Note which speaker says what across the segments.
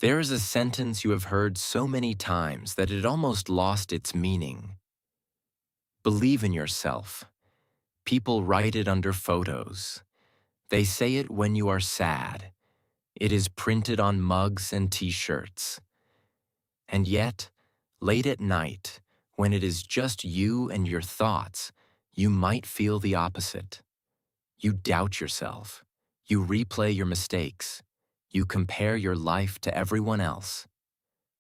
Speaker 1: There is a sentence you have heard so many times that it almost lost its meaning. Believe in yourself. People write it under photos. They say it when you are sad. It is printed on mugs and t-shirts. And yet, late at night, when it is just you and your thoughts, you might feel the opposite. You doubt yourself. You replay your mistakes. You compare your life to everyone else.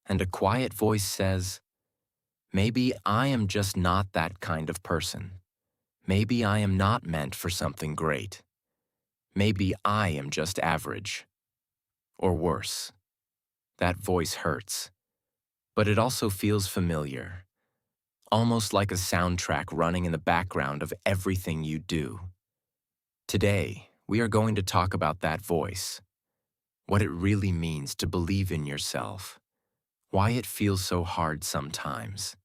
Speaker 1: And a quiet voice says, maybe I am just not that kind of person. Maybe I am not meant for something great. Maybe I am just average. Or worse. That voice hurts. But it also feels familiar. Almost like a soundtrack running in the background of everything you do. Today, we are going to talk about that voice. What it really means to believe in yourself. Why it feels so hard sometimes.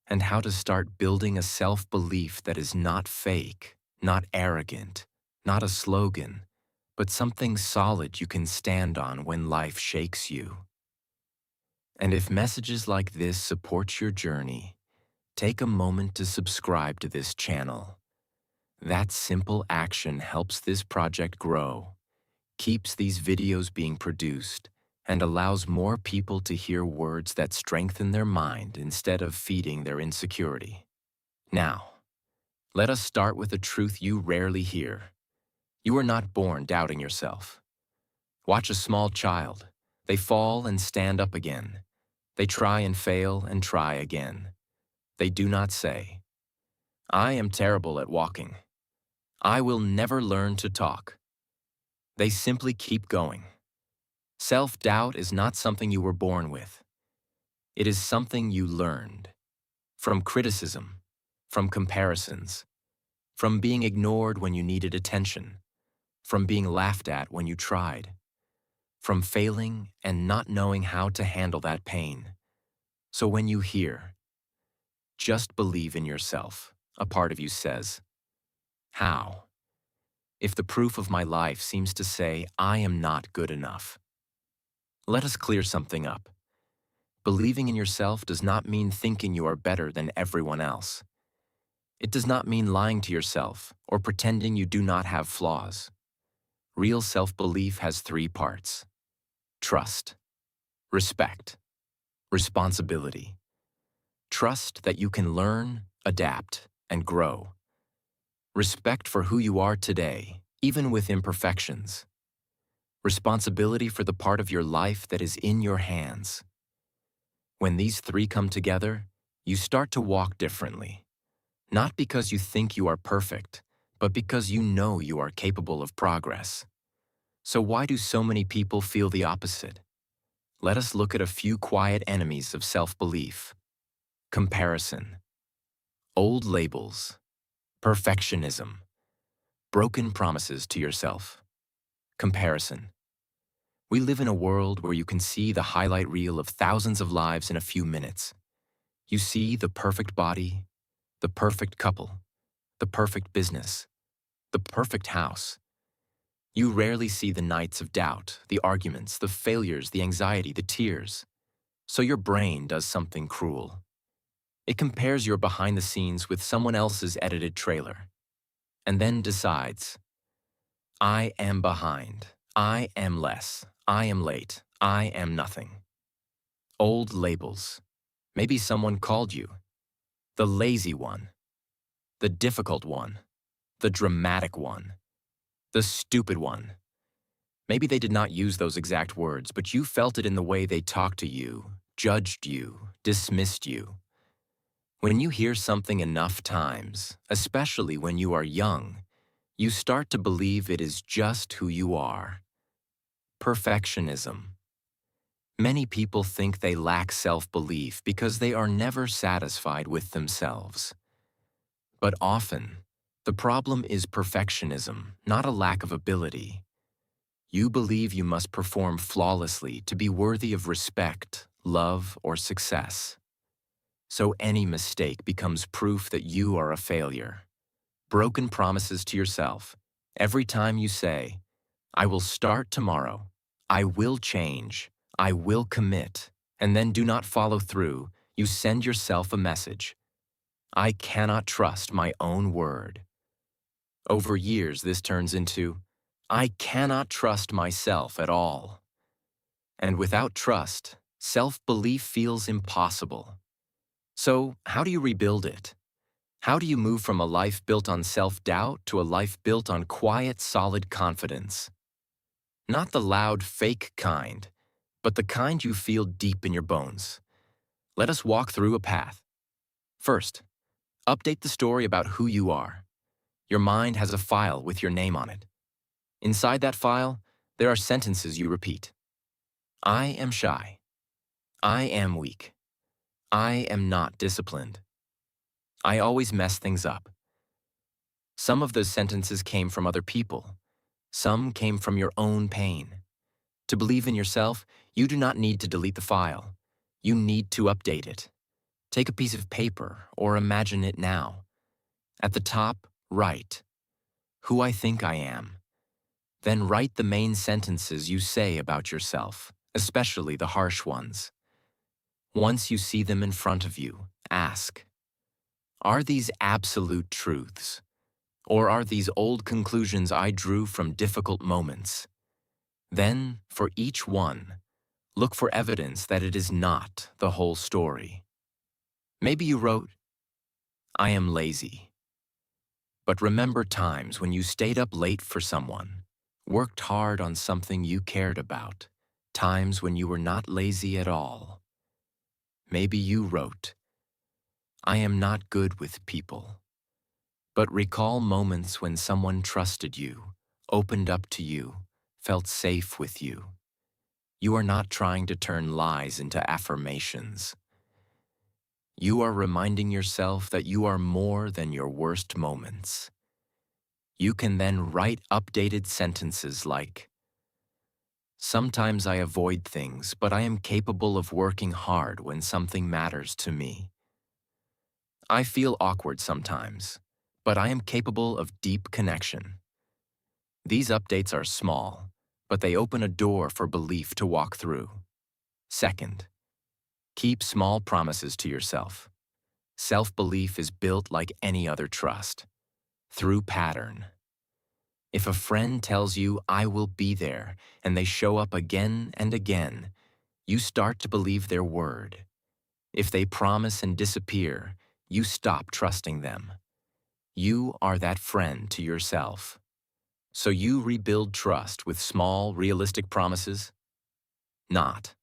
Speaker 1: And how to start building a self-belief that is not fake, not arrogant, not a slogan, but something solid you can stand on when life shakes you. And if messages like this support your journey, take a moment to subscribe to this channel. That simple action helps this project grow, keeps these videos being produced, and allows more people to hear words that strengthen their mind instead of feeding their insecurity. Now, let us start with a truth you rarely hear. You are not born doubting yourself. Watch a small child. They fall and stand up again. They try and fail and try again. They do not say, I am terrible at walking. I will never learn to talk. They simply keep going. Self-doubt is not something you were born with. It is something you learned. From criticism, from comparisons, from being ignored when you needed attention, from being laughed at when you tried, from failing and not knowing how to handle that pain. So when you hear, just believe in yourself, a part of you says, how? If the proof of my life seems to say I am not good enough. Let us clear something up. Believing in yourself does not mean thinking you are better than everyone else. It does not mean lying to yourself or pretending you do not have flaws. Real self-belief has three parts: trust, respect, responsibility. Trust that you can learn, adapt, and grow. Respect for who you are today, even with imperfections. Responsibility for the part of your life that is in your hands. When these three come together, you start to walk differently. Not because you think you are perfect, but because you know you are capable of progress. So why do so many people feel the opposite? Let us look at a few quiet enemies of self-belief. Comparison. Old labels. Perfectionism. Broken promises to yourself. Comparison. We live in a world where you can see the highlight reel of thousands of lives in a few minutes. You see the perfect body, the perfect couple, the perfect business, the perfect house. You rarely see the nights of doubt, the arguments, the failures, the anxiety, the tears. So your brain does something cruel. It compares your behind the scenes with someone else's edited trailer, and then decides, I am behind, I am less, I am late, I am nothing. Old labels. Maybe someone called you the lazy one, the difficult one, the dramatic one, the stupid one. Maybe they did not use those exact words, but you felt it in the way they talked to you, judged you, dismissed you. When you hear something enough times, especially when you are young, you start to believe it is just who you are. Perfectionism. Many people think they lack self-belief because they are never satisfied with themselves. But often, the problem is perfectionism, not a lack of ability. You believe you must perform flawlessly to be worthy of respect, love, or success. So any mistake becomes proof that you are a failure. Broken promises to yourself. Every time you say, I will start tomorrow, I will change, I will commit, and then do not follow through, you send yourself a message. I cannot trust my own word. Over years, this turns into, I cannot trust myself at all. And without trust, self-belief feels impossible. So, how do you rebuild it? How do you move from a life built on self-doubt to a life built on quiet, solid confidence? Not the loud, fake kind, but the kind you feel deep in your bones. Let us walk through a path. First, update the story about who you are. Your mind has a file with your name on it. Inside that file, there are sentences you repeat. I am shy. I am weak. I am not disciplined. I always mess things up. Some of those sentences came from other people. Some came from your own pain. To believe in yourself, you do not need to delete the file. You need to update it. Take a piece of paper or imagine it now. At the top, write, who I think I am. Then write the main sentences you say about yourself, especially the harsh ones. Once you see them in front of you, ask, are these absolute truths? Or are these old conclusions I drew from difficult moments? Then, for each one, look for evidence that it is not the whole story. Maybe you wrote, I am lazy. But remember times when you stayed up late for someone, worked hard on something you cared about, times when you were not lazy at all. Maybe you wrote, I am not good with people. But recall moments when someone trusted you, opened up to you, felt safe with you. You are not trying to turn lies into affirmations. You are reminding yourself that you are more than your worst moments. You can then write updated sentences like, sometimes I avoid things, but I am capable of working hard when something matters to me. I feel awkward sometimes, but I am capable of deep connection. These updates are small, but they open a door for belief to walk through. Second, keep small promises to yourself. Self-belief is built like any other trust, through pattern. If a friend tells you, I will be there, and they show up again and again, you start to believe their word. If they promise and disappear, you stop trusting them. You are that friend to yourself. So you rebuild trust with small, realistic promises? Not.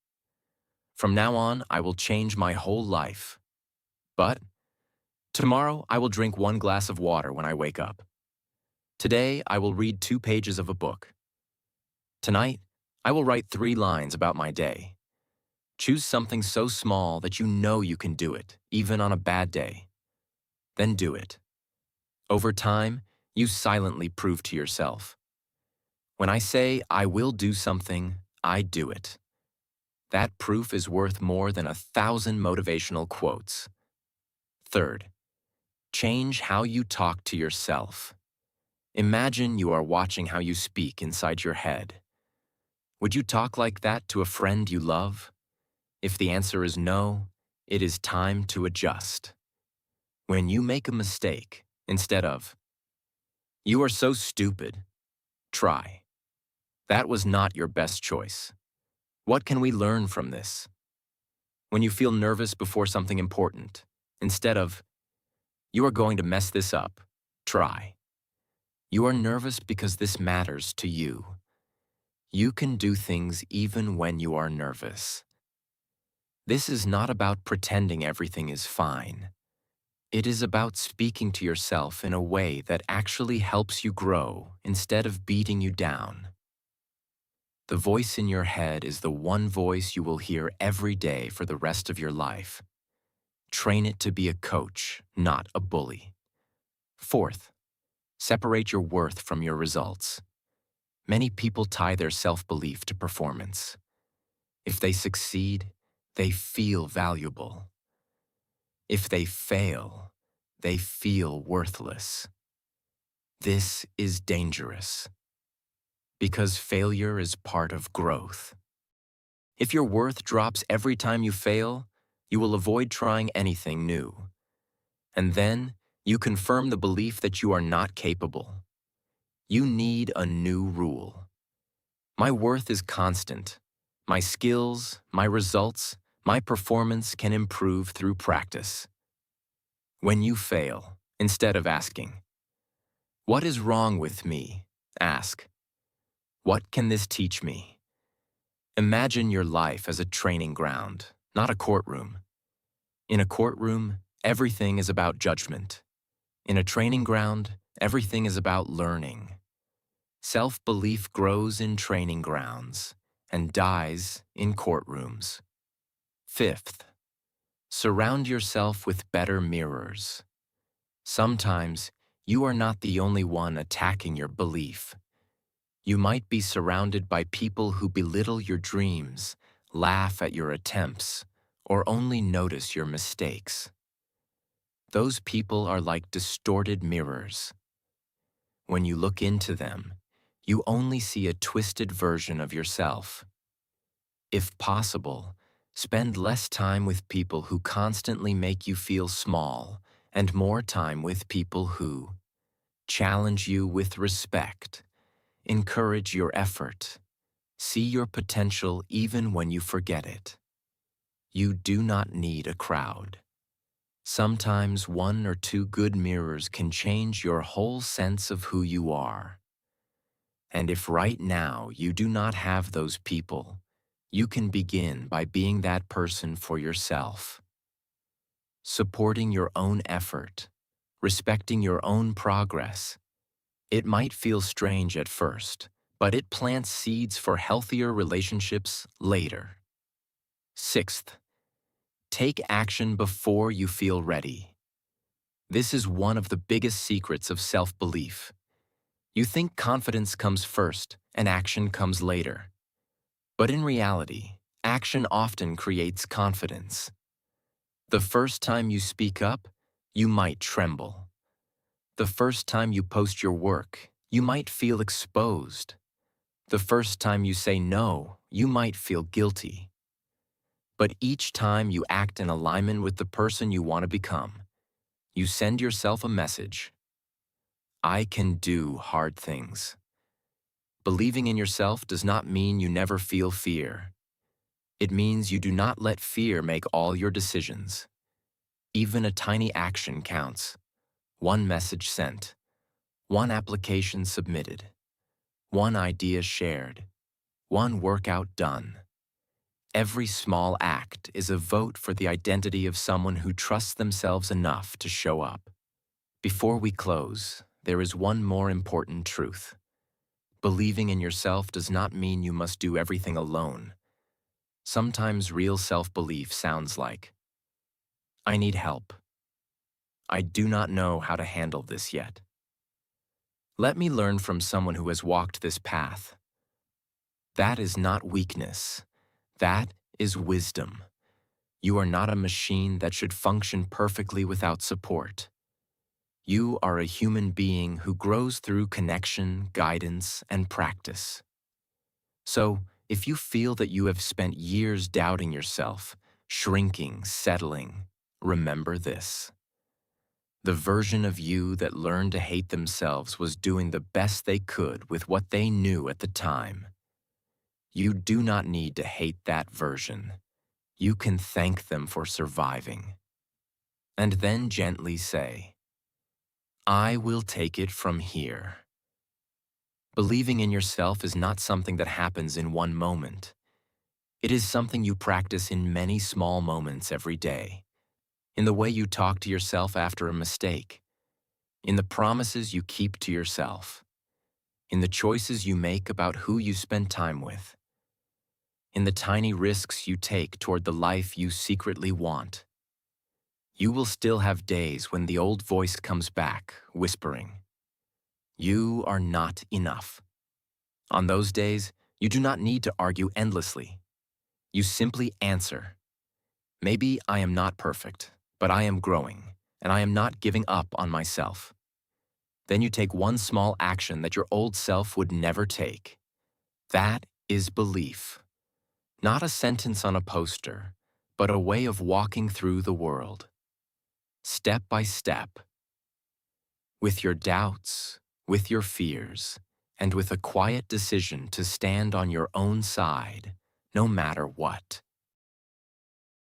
Speaker 1: From now on, I will change my whole life. But tomorrow, I will drink 1 glass of water when I wake up. Today, I will read 2 pages of a book. Tonight, I will write 3 lines about my day. Choose something so small that you know you can do it, even on a bad day. Then do it. Over time, you silently prove to yourself. When I say I will do something, I do it. That proof is worth more than 1,000 motivational quotes. Third, change how you talk to yourself. Imagine you are watching how you speak inside your head. Would you talk like that to a friend you love? If the answer is no, it is time to adjust. When you make a mistake, instead of, you are so stupid, try. That was not your best choice. What can we learn from this? When you feel nervous before something important, instead of, you are going to mess this up, try. You are nervous because this matters to you. You can do things even when you are nervous. This is not about pretending everything is fine. It is about speaking to yourself in a way that actually helps you grow instead of beating you down. The voice in your head is the one voice you will hear every day for the rest of your life. Train it to be a coach, not a bully. Fourth, separate your worth from your results. Many people tie their self-belief to performance. If they succeed, they feel valuable. If they fail, they feel worthless. This is dangerous because failure is part of growth. If your worth drops every time you fail, you will avoid trying anything new. And then, you confirm the belief that you are not capable. You need a new rule. My worth is constant. My skills, my results, my performance can improve through practice. When you fail, instead of asking, "What is wrong with me?" ask, "What can this teach me?" Imagine your life as a training ground, not a courtroom. In a courtroom, everything is about judgment. In a training ground, everything is about learning. Self-belief grows in training grounds and dies in courtrooms. Fifth, surround yourself with better mirrors. Sometimes, you are not the only one attacking your belief. You might be surrounded by people who belittle your dreams, laugh at your attempts, or only notice your mistakes. Those people are like distorted mirrors. When you look into them, you only see a twisted version of yourself. If possible, spend less time with people who constantly make you feel small and more time with people who challenge you with respect, encourage your effort, see your potential even when you forget it. You do not need a crowd. Sometimes one or two good mirrors can change your whole sense of who you are. And if right now you do not have those people, you can begin by being that person for yourself. Supporting your own effort, respecting your own progress. It might feel strange at first, but it plants seeds for healthier relationships later. Sixth, take action before you feel ready. This is one of the biggest secrets of self-belief. You think confidence comes first and action comes later. But in reality, action often creates confidence. The first time you speak up, you might tremble. The first time you post your work, you might feel exposed. The first time you say no, you might feel guilty. But each time you act in alignment with the person you want to become, you send yourself a message. I can do hard things. Believing in yourself does not mean you never feel fear. It means you do not let fear make all your decisions. Even a tiny action counts. One message sent, one application submitted, one idea shared, one workout done. Every small act is a vote for the identity of someone who trusts themselves enough to show up. Before we close, there is one more important truth. Believing in yourself does not mean you must do everything alone. Sometimes real self-belief sounds like, I need help. I do not know how to handle this yet. Let me learn from someone who has walked this path. That is not weakness. That is wisdom. You are not a machine that should function perfectly without support. You are a human being who grows through connection, guidance, and practice. So, if you feel that you have spent years doubting yourself, shrinking, settling, remember this. The version of you that learned to hate themselves was doing the best they could with what they knew at the time. You do not need to hate that version. You can thank them for surviving. And then gently say, I will take it from here. Believing in yourself is not something that happens in one moment. It is something you practice in many small moments every day. In the way you talk to yourself after a mistake. In the promises you keep to yourself. In the choices you make about who you spend time with. In the tiny risks you take toward the life you secretly want. You will still have days when the old voice comes back, whispering, you are not enough. On those days, you do not need to argue endlessly. You simply answer, maybe I am not perfect, but I am growing, and I am not giving up on myself. Then you take one small action that your old self would never take. That is belief. Not a sentence on a poster, but a way of walking through the world, step by step, with your doubts, with your fears, and with a quiet decision to stand on your own side, no matter what.